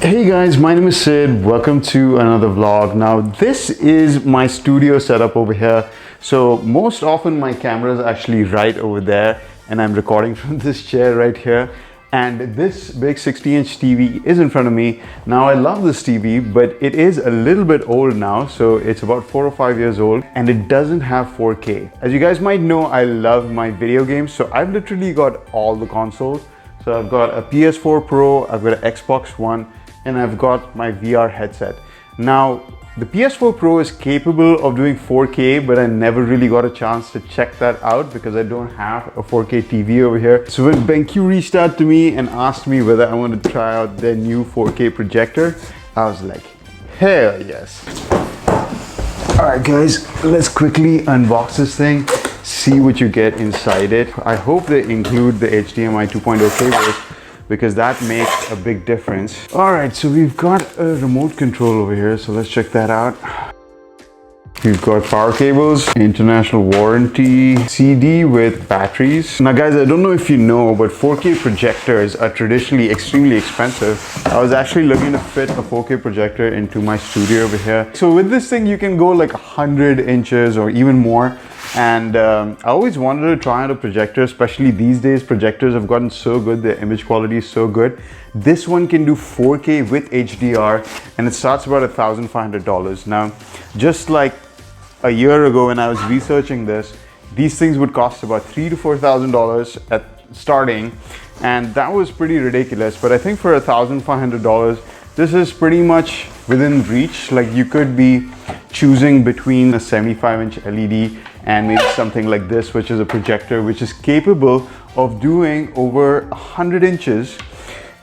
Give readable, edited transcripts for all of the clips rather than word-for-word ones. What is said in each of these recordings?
Hey guys, my name is Sid. Welcome to another vlog. Now this is my studio setup over here. So most often my camera is actually right over there and I'm recording from this chair right here. And this big 60-inch TV is in front of me. Now I love this TV, but it is a little bit old now. So it's about 4 or 5 years old and it doesn't have 4K. As you guys might know, I love my video games. So I've literally got all the consoles. So I've got a PS4 Pro, I've got an Xbox One, and I've got my VR headset. Now, the PS4 Pro is capable of doing 4K, but I never really got a chance to check that out because I don't have a 4K TV over here. So when Benq reached out to me and asked me whether I wanted to try out their new 4K projector, I was like, hell yes. All right guys, let's quickly unbox this thing, see what you get inside it. I hope they include the HDMI 2.0 cables, because that makes a big difference. All right, so we've got a remote control over here, so let's check that out. We've got power cables, international warranty, CD with batteries. Now guys, I don't know if you know, but 4K projectors are traditionally extremely expensive. I was actually looking to fit a 4K projector into my studio over here. So with this thing, you can go like 100 inches or even more. And I always wanted to try out a projector, especially these days. Projectors have gotten so good, their image quality is so good. This one can do 4K with HDR and it starts about $1,500. Now, just like a year ago when I was researching this, these things would cost about $3,000 to $4,000 at starting, and that was pretty ridiculous. But I think for $1,500, this is pretty much within reach. Like, you could be choosing between a 75-inch LED and maybe something like this, which is a projector which is capable of doing over 100 inches.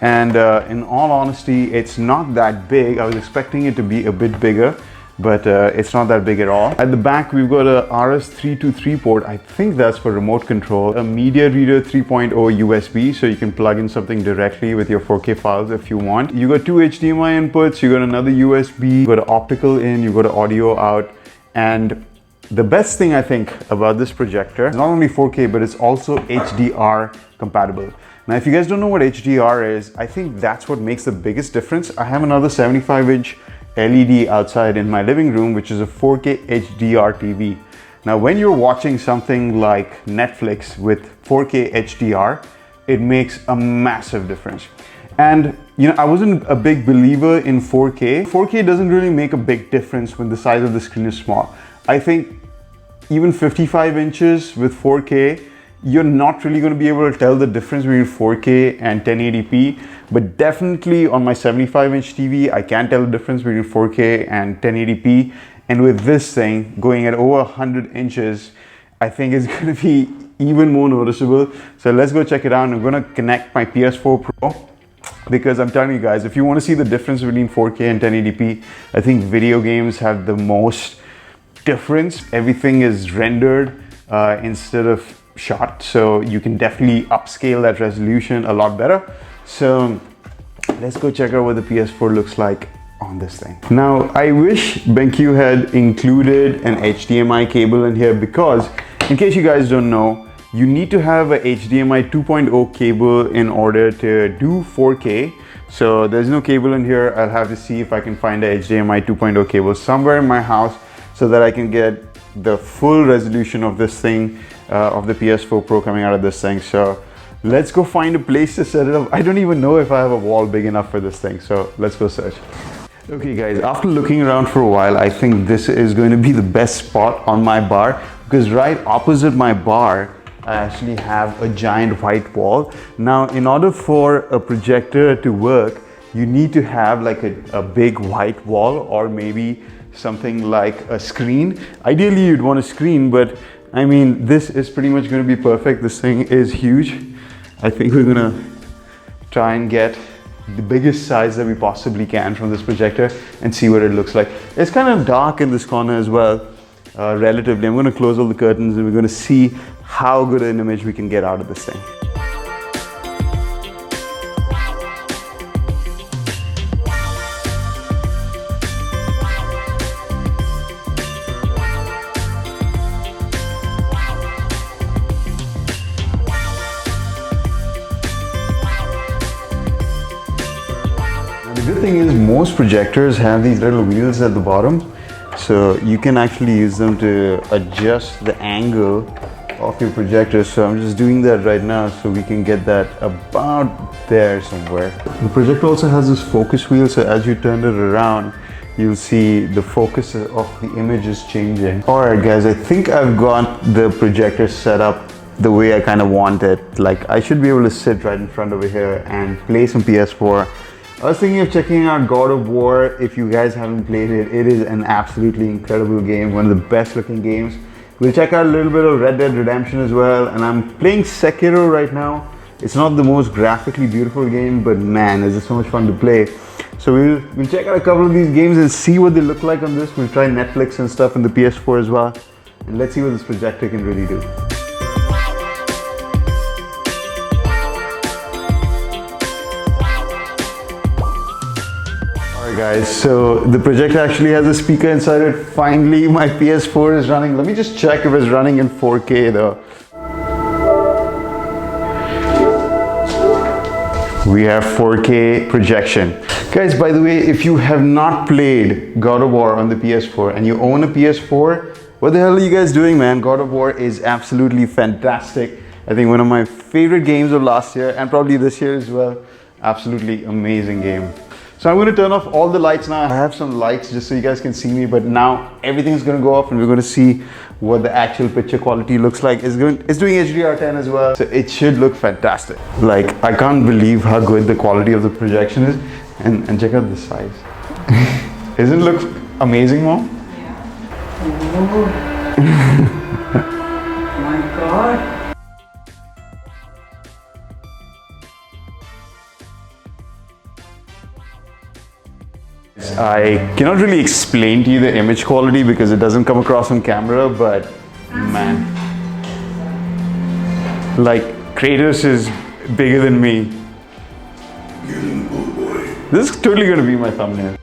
And in all honesty, it's not that big. I was expecting it to be a bit bigger, but it's not that big at all. At the back, we've got a RS323 port. I think that's for remote control. A media reader 3.0 USB, so you can plug in something directly with your 4K files if you want. You got two HDMI inputs, you got another USB, you got an optical in, you got an audio out. And the best thing I think about this projector is not only 4K, but it's also HDR compatible. Now, if you guys don't know what HDR is, I think that's what makes the biggest difference. I have another 75-inch LED outside in my living room, which is a 4K HDR TV. Now, when you're watching something like Netflix with 4K HDR, it makes a massive difference. And you know, I wasn't a big believer in 4K. 4K doesn't really make a big difference when the size of the screen is small. I think even 55 inches with 4K, you're not really going to be able to tell the difference between 4K and 1080p, but definitely on my 75-inch TV, I can tell the difference between 4K and 1080p. And with this thing going at over 100 inches, I think it's going to be even more noticeable. So let's go check it out. I'm going to connect my PS4 Pro, because I'm telling you guys, if you want to see the difference between 4K and 1080p, I think video games have the most difference. Everything is rendered instead of shot, so you can definitely upscale that resolution a lot better. So let's go check out what the PS4 looks like on this thing. Now, I wish Benq had included an HDMI cable in here, because in case you guys don't know, you need to have a HDMI 2.0 cable in order to do 4K. So there's no cable in here. I'll have to see if I can find a HDMI 2.0 cable somewhere in my house so that I can get the full resolution of this thing, of the PS4 Pro coming out of this thing. So let's go find a place to set it up. I don't even know if I have a wall big enough for this thing, so let's go search. Okay guys, after looking around for a while, I think this is going to be the best spot on my bar, because right opposite my bar, I actually have a giant white wall. Now, in order for a projector to work, you need to have like a big white wall, or maybe something like a screen. Ideally, you'd want a screen, but I mean, this is pretty much going to be perfect. This thing is huge. I think we're gonna try and get the biggest size that we possibly can from this projector and see what it looks like. It's kind of dark in this corner as well, relatively. I'm going to close all the curtains and we're going to see how good an image we can get out of this thing. thing is most projectors have these little wheels at the bottom, so you can actually use them to adjust the angle of your projector. So I'm just doing that right now so we can get that about there somewhere. The projector also has this focus wheel, so as you turn it around, you'll see the focus of the image is changing. Alright guys, I think I've got the projector set up the way I kind of want it. Like, I should be able to sit right in front over here and play some PS4. I was thinking of checking out God of War. If you guys haven't played it, it is an absolutely incredible game, one of the best looking games. We'll check out a little bit of Red Dead Redemption as well, and I'm playing Sekiro right now. It's not the most graphically beautiful game, but man, is it so much fun to play. So we'll check out a couple of these games and see what they look like on this. We'll try Netflix and stuff in the PS4 as well, and let's see what this projector can really do. Guys, so the projector actually has a speaker inside it. Finally, my PS4 is running. Let me just check if it's running in 4K though. We have 4K projection. Guys, by the way, if you have not played God of War on the PS4 and you own a PS4, what the hell are you guys doing, man? God of War is absolutely fantastic. I think one of my favorite games of last year and probably this year as well. Absolutely amazing game. So I'm going to turn off all the lights now. I have some lights just so you guys can see me, but now everything's going to go off and we're going to see what the actual picture quality looks like. It's doing HDR10 as well, so it should look fantastic. Like, I can't believe how good the quality of the projection is. And check out the size. Doesn't it look amazing, Mom? Yeah. Oh my God. I cannot really explain to you the image quality because it doesn't come across on camera, but man, like, Kratos is bigger than me. This is totally going to be my thumbnail.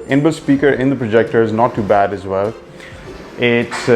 Inbuilt speaker in the projector is not too bad as well. It's,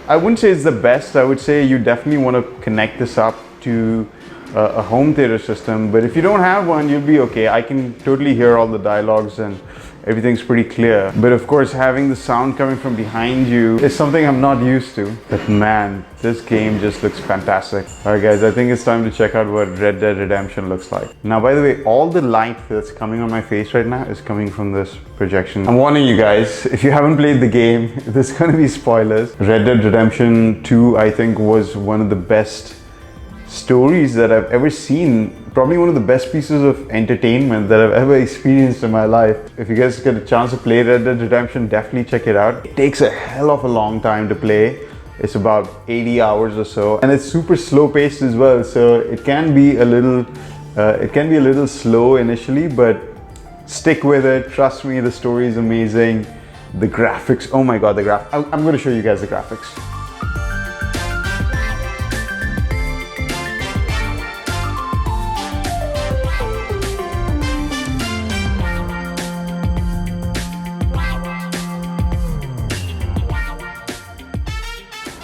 I wouldn't say it's the best. I would say you definitely want to connect this up to a home theater system, but if you don't have one, you'll be okay. I can totally hear all the dialogues and everything's pretty clear. But of course, having the sound coming from behind you is something I'm not used to. But man, this game just looks fantastic. Alright guys, I think it's time to check out what Red Dead Redemption looks like. Now, by the way, all the light that's coming on my face right now is coming from this projection. I'm warning you guys, if you haven't played the game, there's gonna be spoilers. Red Dead Redemption 2, I think, was one of the best stories that I've ever seen, probably one of the best pieces of entertainment that I've ever experienced in my life. If you guys get a chance to play Red Dead Redemption, definitely check it out. It takes a hell of a long time to play. It's about 80 hours or so, and it's super slow paced as well, so it can be a little slow initially, but stick with it. Trust me, the story is amazing. The graphics, oh my god, I'm going to show you guys the graphics.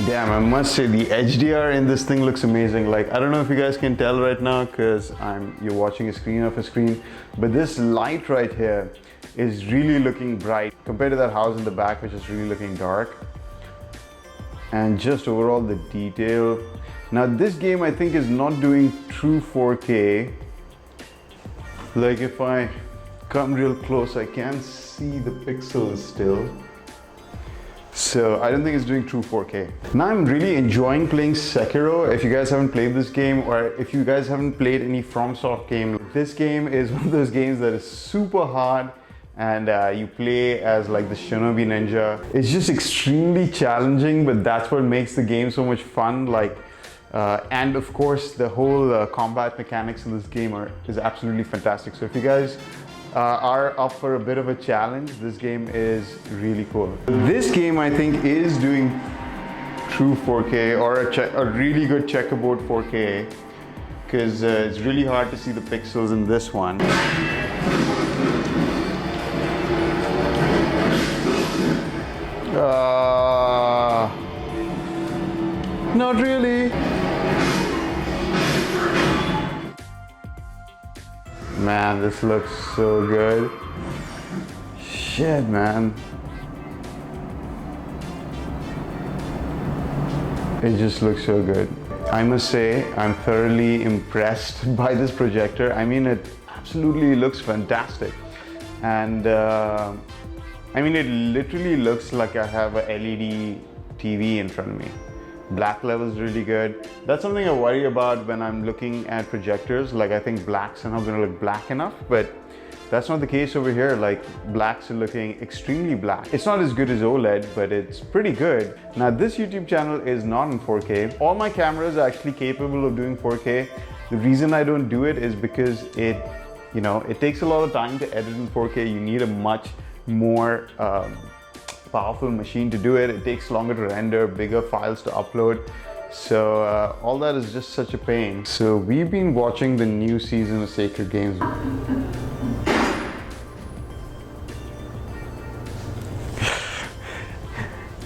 Damn, I must say the HDR in this thing looks amazing. Like, I don't know if you guys can tell right now because you're watching a screen off a screen, but this light right here is really looking bright compared to that house in the back, which is really looking dark. And just overall the detail. Now this game I think is not doing true 4K. Like, if I come real close, I can see the pixels still. So I don't think it's doing true 4K. Now I'm really enjoying playing Sekiro. If you guys haven't played this game, or if you guys haven't played any FromSoft game, this game is one of those games that is super hard, and you play as like the shinobi ninja. It's just extremely challenging, but that's what makes the game so much fun. Like, and of course the whole combat mechanics in this game is absolutely fantastic. So if you guys are up for a bit of a challenge, this game is really cool. This game I think is doing true 4K, or a really good checkerboard 4K, because it's really hard to see the pixels in this one. Not really. Man, this looks so good. Shit, man. It just looks so good. I must say, I'm thoroughly impressed by this projector. I mean, it absolutely looks fantastic. And I mean, it literally looks like I have a LED TV in front of me. Black level is really good. That's something I worry about when I'm looking at projectors. Like, I think blacks are not gonna look black enough, but that's not the case over here. Like, blacks are looking extremely black. It's not as good as OLED, but it's pretty good. Now, this YouTube channel is not in 4K. All my cameras are actually capable of doing 4K. The reason I don't do it is because it takes a lot of time to edit in 4K. You need a much more powerful machine to do it. It takes longer to render, bigger files to upload. So all that is just such a pain. So we've been watching the new season of Sacred Games.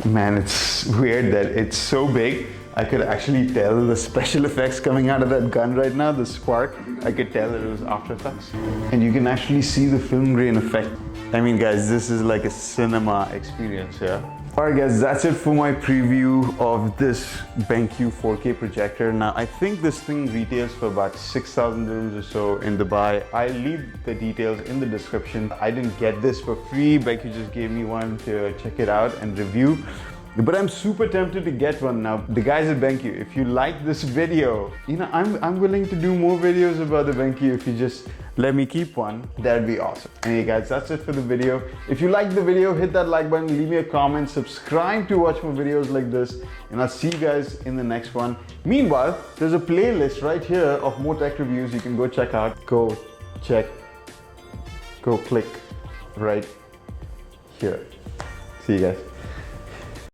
Man, it's weird that it's so big. I could actually tell the special effects coming out of that gun right now, the spark. I could tell that it was After Effects. And you can actually see the film grain effect. I mean, guys, this is like a cinema experience here. Alright guys, that's it for my preview of this Benq 4K projector. Now, I think this thing retails for about 6,000 dirhams or so in Dubai. I'll leave the details in the description. I didn't get this for free. Benq just gave me one to check it out and review. But I'm super tempted to get one now. The guys at Benq, if you like this video, I'm willing to do more videos about the Benq if you just let me keep one. That'd be awesome. Anyway guys, that's it for the video. If you liked the video, hit that like button, leave me a comment, subscribe to watch more videos like this, and I'll see you guys in the next one. Meanwhile, there's a playlist right here of more tech reviews you can go check out. Go click right here. See you guys.